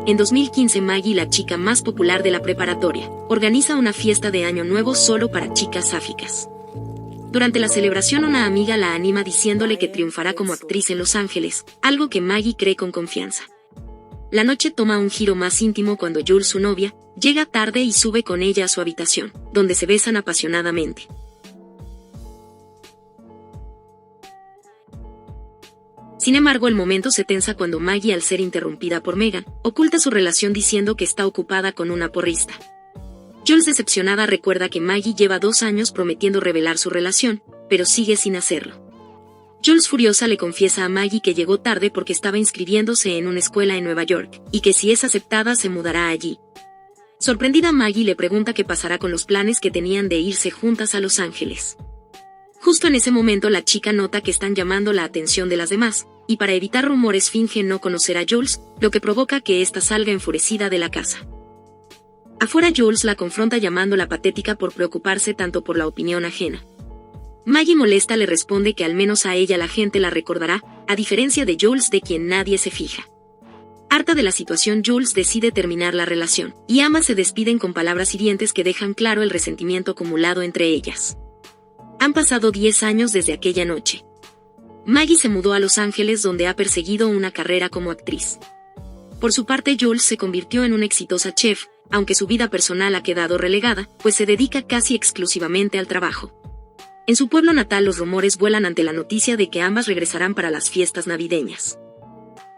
En 2015 Maggie, la chica más popular de la preparatoria, organiza una fiesta de Año Nuevo solo para chicas sáficas. Durante la celebración una amiga la anima diciéndole que triunfará como actriz en Los Ángeles, algo que Maggie cree con confianza. La noche toma un giro más íntimo cuando Jules, su novia, llega tarde y sube con ella a su habitación, donde se besan apasionadamente. Sin embargo, el momento se tensa cuando Maggie, al ser interrumpida por Megan, oculta su relación diciendo que está ocupada con una porrista. Jules, decepcionada, recuerda que Maggie lleva 2 años prometiendo revelar su relación, pero sigue sin hacerlo. Jules, furiosa, le confiesa a Maggie que llegó tarde porque estaba inscribiéndose en una escuela en Nueva York, y que si es aceptada se mudará allí. Sorprendida, Maggie le pregunta qué pasará con los planes que tenían de irse juntas a Los Ángeles. Justo en ese momento la chica nota que están llamando la atención de las demás, y para evitar rumores finge no conocer a Jules, lo que provoca que ésta salga enfurecida de la casa. Afuera, Jules la confronta llamándola patética por preocuparse tanto por la opinión ajena. Maggie, molesta, le responde que al menos a ella la gente la recordará, a diferencia de Jules, de quien nadie se fija. Harta de la situación, Jules decide terminar la relación, y ambas se despiden con palabras hirientes que dejan claro el resentimiento acumulado entre ellas. Han pasado 10 años desde aquella noche. Maggie se mudó a Los Ángeles, donde ha perseguido una carrera como actriz. Por su parte, Jules se convirtió en una exitosa chef, aunque su vida personal ha quedado relegada, pues se dedica casi exclusivamente al trabajo. En su pueblo natal los rumores vuelan ante la noticia de que ambas regresarán para las fiestas navideñas.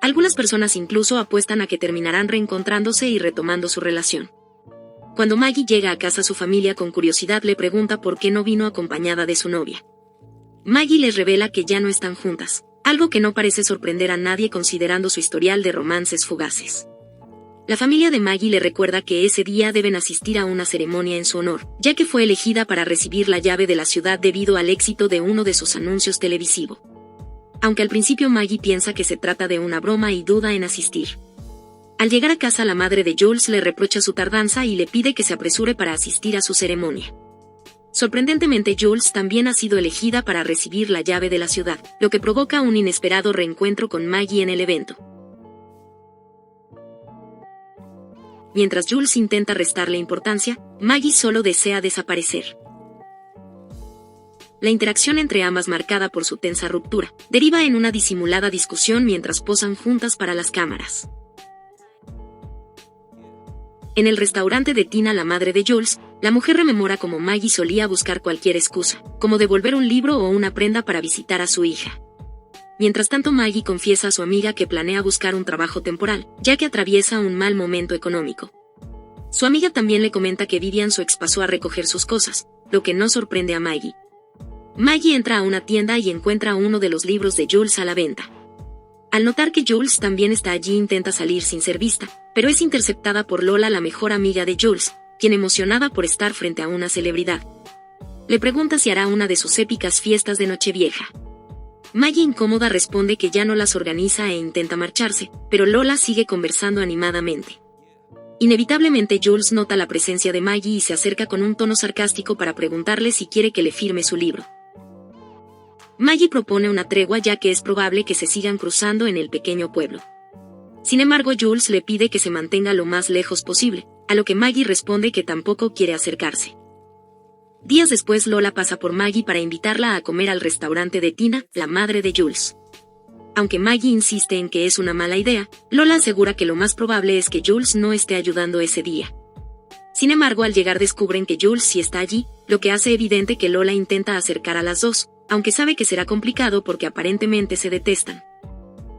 Algunas personas incluso apuestan a que terminarán reencontrándose y retomando su relación. Cuando Maggie llega a casa, su familia con curiosidad le pregunta por qué no vino acompañada de su novia. Maggie les revela que ya no están juntas, algo que no parece sorprender a nadie considerando su historial de romances fugaces. La familia de Maggie le recuerda que ese día deben asistir a una ceremonia en su honor, ya que fue elegida para recibir la llave de la ciudad debido al éxito de uno de sus anuncios televisivos. Aunque al principio Maggie piensa que se trata de una broma y duda en asistir. Al llegar a casa, la madre de Jules le reprocha su tardanza y le pide que se apresure para asistir a su ceremonia. Sorprendentemente, Jules también ha sido elegida para recibir la llave de la ciudad, lo que provoca un inesperado reencuentro con Maggie en el evento. Mientras Jules intenta restarle importancia, Maggie solo desea desaparecer. La interacción entre ambas, marcada por su tensa ruptura, deriva en una disimulada discusión mientras posan juntas para las cámaras. En el restaurante de Tina, la madre de Jules, la mujer rememora cómo Maggie solía buscar cualquier excusa, como devolver un libro o una prenda para visitar a su hija. Mientras tanto, Maggie confiesa a su amiga que planea buscar un trabajo temporal, ya que atraviesa un mal momento económico. Su amiga también le comenta que Vivian, su ex, pasó a recoger sus cosas, lo que no sorprende a Maggie. Maggie entra a una tienda y encuentra uno de los libros de Jules a la venta. Al notar que Jules también está allí, intenta salir sin ser vista, pero es interceptada por Lola, la mejor amiga de Jules, quien, emocionada por estar frente a una celebridad, le pregunta si hará una de sus épicas fiestas de Nochevieja. Maggie, incómoda, responde que ya no las organiza e intenta marcharse, pero Lola sigue conversando animadamente. Inevitablemente, Jules nota la presencia de Maggie y se acerca con un tono sarcástico para preguntarle si quiere que le firme su libro. Maggie propone una tregua, ya que es probable que se sigan cruzando en el pequeño pueblo. Sin embargo, Jules le pide que se mantenga lo más lejos posible, a lo que Maggie responde que tampoco quiere acercarse. Días después, Lola pasa por Maggie para invitarla a comer al restaurante de Tina, la madre de Jules. Aunque Maggie insiste en que es una mala idea, Lola asegura que lo más probable es que Jules no esté ayudando ese día. Sin embargo, al llegar descubren que Jules sí está allí, lo que hace evidente que Lola intenta acercar a las dos, aunque sabe que será complicado porque aparentemente se detestan.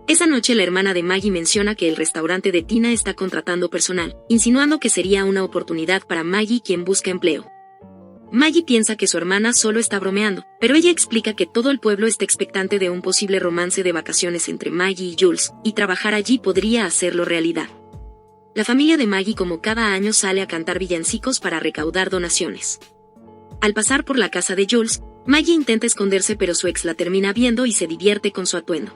Esa noche, la hermana de Maggie menciona que el restaurante de Tina está contratando personal, insinuando que sería una oportunidad para Maggie, quien busca empleo. Maggie piensa que su hermana solo está bromeando, pero ella explica que todo el pueblo está expectante de un posible romance de vacaciones entre Maggie y Jules, y trabajar allí podría hacerlo realidad. La familia de Maggie, como cada año, sale a cantar villancicos para recaudar donaciones. Al pasar por la casa de Jules, Maggie intenta esconderse, pero su ex la termina viendo y se divierte con su atuendo.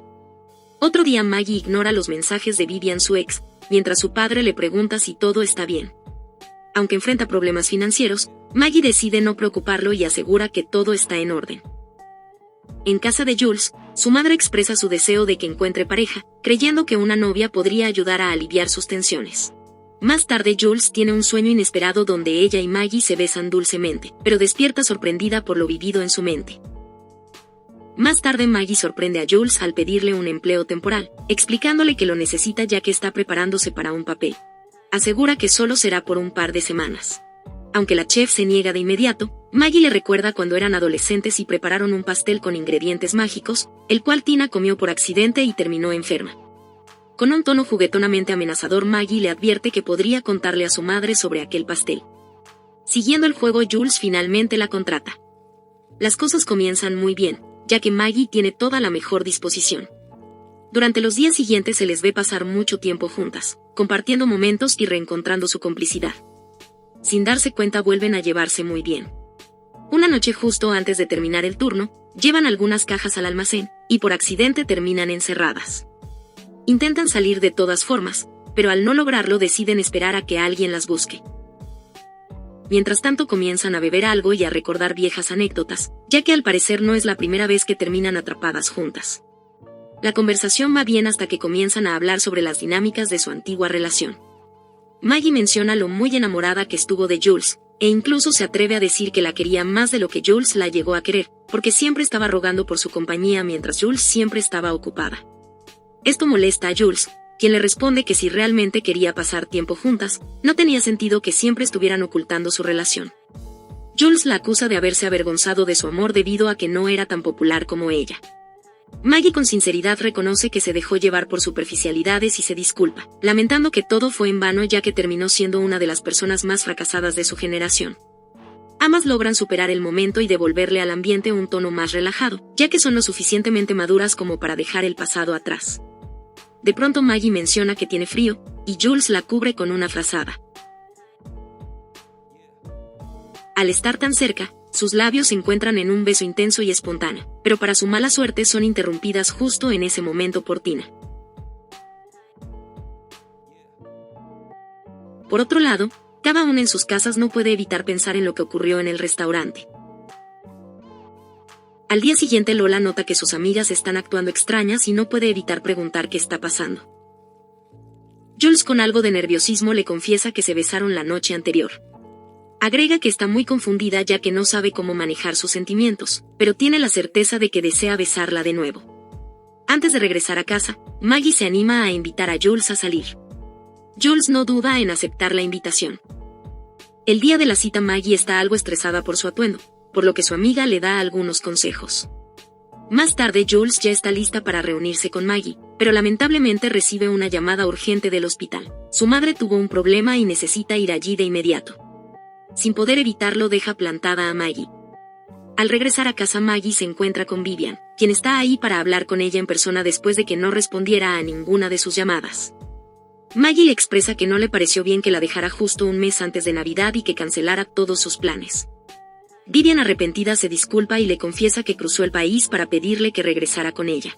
Otro día, Maggie ignora los mensajes de Vivian, su ex, mientras su padre le pregunta si todo está bien. Aunque enfrenta problemas financieros, Maggie decide no preocuparlo y asegura que todo está en orden. En casa de Jules, Su madre expresa su deseo de que encuentre pareja, creyendo que una novia podría ayudar a aliviar sus tensiones. Más tarde Jules tiene un sueño inesperado donde ella y Maggie se besan dulcemente, pero despierta sorprendida por lo vivido en su mente. Más tarde Maggie sorprende a Jules al pedirle un empleo temporal, explicándole que lo necesita ya que está preparándose para un papel. Asegura que solo será por un par de semanas. Aunque la chef se niega de inmediato, Maggie le recuerda cuando eran adolescentes y prepararon un pastel con ingredientes mágicos, el cual Tina comió por accidente y terminó enferma. Con un tono juguetonamente amenazador, Maggie le advierte que podría contarle a su madre sobre aquel pastel. Siguiendo el juego, Jules finalmente la contrata. Las cosas comienzan muy bien, ya que Maggie tiene toda la mejor disposición. Durante los días siguientes se les ve pasar mucho tiempo juntas, compartiendo momentos y reencontrando su complicidad. Sin darse cuenta vuelven a llevarse muy bien. Una noche justo antes de terminar el turno, llevan algunas cajas al almacén, y por accidente terminan encerradas. Intentan salir de todas formas, pero al no lograrlo deciden esperar a que alguien las busque. Mientras tanto comienzan a beber algo y a recordar viejas anécdotas, ya que al parecer no es la primera vez que terminan atrapadas juntas. La conversación va bien hasta que comienzan a hablar sobre las dinámicas de su antigua relación. Maggie menciona lo muy enamorada que estuvo de Jules, e incluso se atreve a decir que la quería más de lo que Jules la llegó a querer, porque siempre estaba rogando por su compañía mientras Jules siempre estaba ocupada. Esto molesta a Jules, quien le responde que si realmente quería pasar tiempo juntas, no tenía sentido que siempre estuvieran ocultando su relación. Jules la acusa de haberse avergonzado de su amor debido a que no era tan popular como ella. Maggie con sinceridad reconoce que se dejó llevar por superficialidades y se disculpa, lamentando que todo fue en vano ya que terminó siendo una de las personas más fracasadas de su generación. Ambas logran superar el momento y devolverle al ambiente un tono más relajado, ya que son lo suficientemente maduras como para dejar el pasado atrás. De pronto Maggie menciona que tiene frío, y Jules la cubre con una frazada. Al estar tan cerca, sus labios se encuentran en un beso intenso y espontáneo, pero para su mala suerte son interrumpidas justo en ese momento por Tina. Por otro lado, cada uno en sus casas no puede evitar pensar en lo que ocurrió en el restaurante. Al día siguiente Lola nota que sus amigas están actuando extrañas y no puede evitar preguntar qué está pasando. Jules con algo de nerviosismo le confiesa que se besaron la noche anterior. Agrega que está muy confundida ya que no sabe cómo manejar sus sentimientos, pero tiene la certeza de que desea besarla de nuevo. Antes de regresar a casa, Maggie se anima a invitar a Jules a salir. Jules no duda en aceptar la invitación. El día de la cita Maggie está algo estresada por su atuendo, por lo que su amiga le da algunos consejos. Más tarde Jules ya está lista para reunirse con Maggie, pero lamentablemente recibe una llamada urgente del hospital. Su madre tuvo un problema y necesita ir allí de inmediato. Sin poder evitarlo deja plantada a Maggie. Al regresar a casa Maggie se encuentra con Vivian, quien está ahí para hablar con ella en persona después de que no respondiera a ninguna de sus llamadas. Maggie le expresa que no le pareció bien que la dejara justo un mes antes de Navidad y que cancelara todos sus planes. Vivian arrepentida se disculpa y le confiesa que cruzó el país para pedirle que regresara con ella.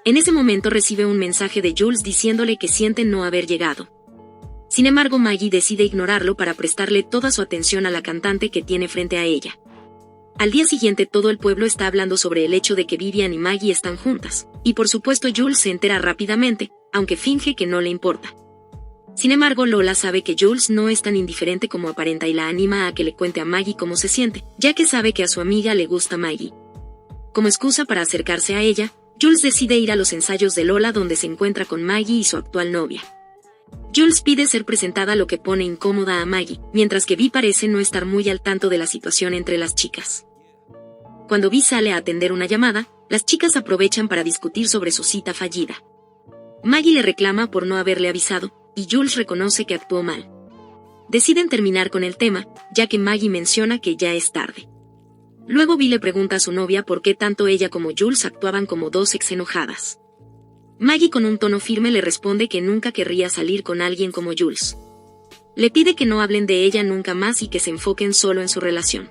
En ese momento recibe un mensaje de Jules diciéndole que siente no haber llegado. Sin embargo, Maggie decide ignorarlo para prestarle toda su atención a la cantante que tiene frente a ella. Al día siguiente todo el pueblo está hablando sobre el hecho de que Vivian y Maggie están juntas, y por supuesto Jules se entera rápidamente, aunque finge que no le importa. Sin embargo, Lola sabe que Jules no es tan indiferente como aparenta y la anima a que le cuente a Maggie cómo se siente, ya que sabe que a su amiga le gusta Maggie. Como excusa para acercarse a ella, Jules decide ir a los ensayos de Lola donde se encuentra con Maggie y su actual novia. Jules pide ser presentada, lo que pone incómoda a Maggie, mientras que Vi parece no estar muy al tanto de la situación entre las chicas. Cuando Vi sale a atender una llamada, las chicas aprovechan para discutir sobre su cita fallida. Maggie le reclama por no haberle avisado, y Jules reconoce que actuó mal. Deciden terminar con el tema, ya que Maggie menciona que ya es tarde. Luego Vi le pregunta a su novia por qué tanto ella como Jules actuaban como dos ex enojadas. Maggie con un tono firme le responde que nunca querría salir con alguien como Jules. Le pide que no hablen de ella nunca más y que se enfoquen solo en su relación.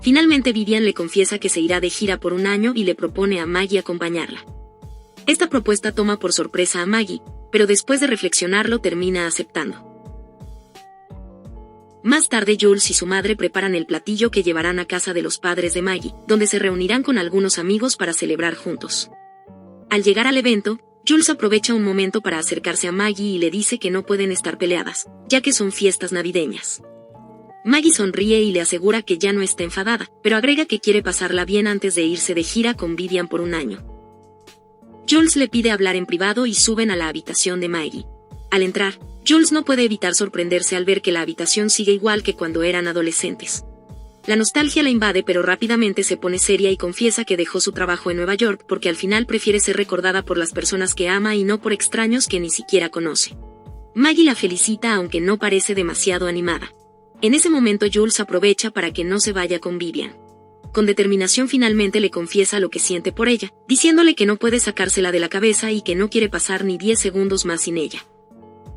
Finalmente Vivian le confiesa que se irá de gira por un año y le propone a Maggie acompañarla. Esta propuesta toma por sorpresa a Maggie, pero después de reflexionarlo termina aceptando. Más tarde Jules y su madre preparan el platillo que llevarán a casa de los padres de Maggie, donde se reunirán con algunos amigos para celebrar juntos. Al llegar al evento, Jules aprovecha un momento para acercarse a Maggie y le dice que no pueden estar peleadas, ya que son fiestas navideñas. Maggie sonríe y le asegura que ya no está enfadada, pero agrega que quiere pasarla bien antes de irse de gira con Vivian por un año. Jules le pide hablar en privado y suben a la habitación de Maggie. Al entrar, Jules no puede evitar sorprenderse al ver que la habitación sigue igual que cuando eran adolescentes. La nostalgia la invade, pero rápidamente se pone seria y confiesa que dejó su trabajo en Nueva York porque al final prefiere ser recordada por las personas que ama y no por extraños que ni siquiera conoce. Maggie la felicita aunque no parece demasiado animada. En ese momento Jules aprovecha para que no se vaya con Vivian. Con determinación finalmente le confiesa lo que siente por ella, diciéndole que no puede sacársela de la cabeza y que no quiere pasar ni 10 segundos más sin ella.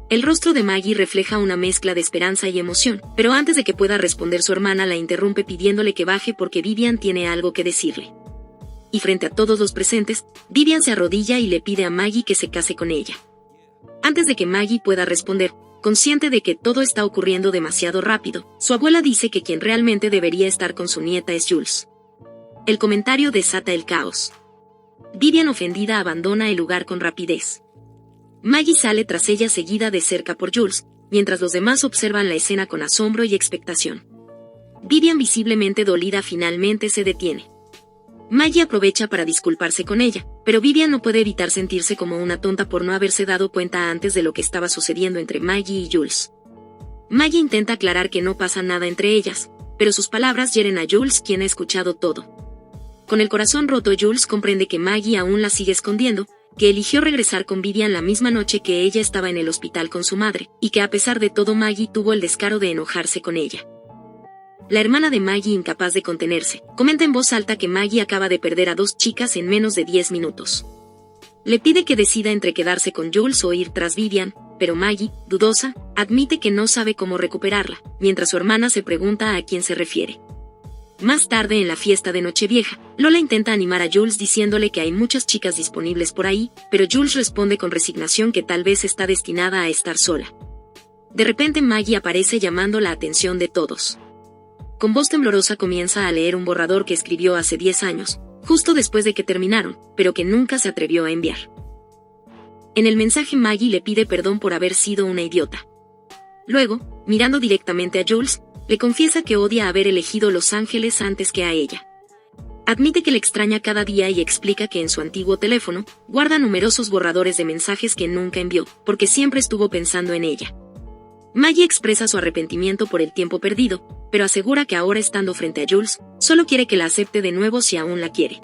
El rostro de Maggie refleja una mezcla de esperanza y emoción, pero antes de que pueda responder su hermana la interrumpe pidiéndole que baje porque Vivian tiene algo que decirle. Y frente a todos los presentes, Vivian se arrodilla y le pide a Maggie que se case con ella. Antes de que Maggie pueda responder, consciente de que todo está ocurriendo demasiado rápido, su abuela dice que quien realmente debería estar con su nieta es Jules. El comentario desata el caos. Vivian, ofendida, abandona el lugar con rapidez. Maggie sale tras ella seguida de cerca por Jules, mientras los demás observan la escena con asombro y expectación. Vivian, visiblemente dolida, finalmente se detiene. Maggie aprovecha para disculparse con ella, pero Vivian no puede evitar sentirse como una tonta por no haberse dado cuenta antes de lo que estaba sucediendo entre Maggie y Jules. Maggie intenta aclarar que no pasa nada entre ellas, pero sus palabras hieren a Jules, quien ha escuchado todo. Con el corazón roto, Jules comprende que Maggie aún la sigue escondiendo, que eligió regresar con Vivian la misma noche que ella estaba en el hospital con su madre, y que a pesar de todo Maggie tuvo el descaro de enojarse con ella. La hermana de Maggie, incapaz de contenerse, comenta en voz alta que Maggie acaba de perder a 2 chicas en menos de 10 minutos. Le pide que decida entre quedarse con Jules o ir tras Vivian, pero Maggie, dudosa, admite que no sabe cómo recuperarla, mientras su hermana se pregunta a quién se refiere. Más tarde, en la fiesta de Nochevieja, Lola intenta animar a Jules diciéndole que hay muchas chicas disponibles por ahí, pero Jules responde con resignación que tal vez está destinada a estar sola. De repente Maggie aparece llamando la atención de todos. Con voz temblorosa comienza a leer un borrador que escribió hace 10 años, justo después de que terminaron, pero que nunca se atrevió a enviar. En el mensaje Maggie le pide perdón por haber sido una idiota. Luego, mirando directamente a Jules, le confiesa que odia haber elegido Los Ángeles antes que a ella. Admite que le extraña cada día y explica que en su antiguo teléfono guarda numerosos borradores de mensajes que nunca envió, porque siempre estuvo pensando en ella. Maggie expresa su arrepentimiento por el tiempo perdido, pero asegura que ahora, estando frente a Jules, solo quiere que la acepte de nuevo si aún la quiere.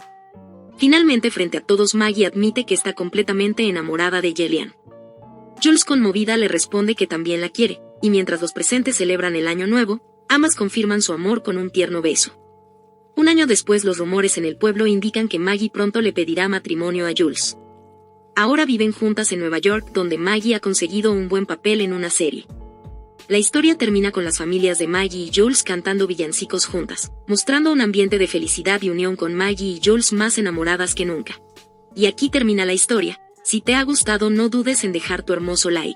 Finalmente, frente a todos, Maggie admite que está completamente enamorada de Jillian. Jules, conmovida, le responde que también la quiere, y mientras los presentes celebran el Año Nuevo, ambas confirman su amor con un tierno beso. Un año después, los rumores en el pueblo indican que Maggie pronto le pedirá matrimonio a Jules. Ahora viven juntas en Nueva York, donde Maggie ha conseguido un buen papel en una serie. La historia termina con las familias de Maggie y Jules cantando villancicos juntas, mostrando un ambiente de felicidad y unión, con Maggie y Jules más enamoradas que nunca. Y aquí termina la historia. Si te ha gustado, no dudes en dejar tu hermoso like.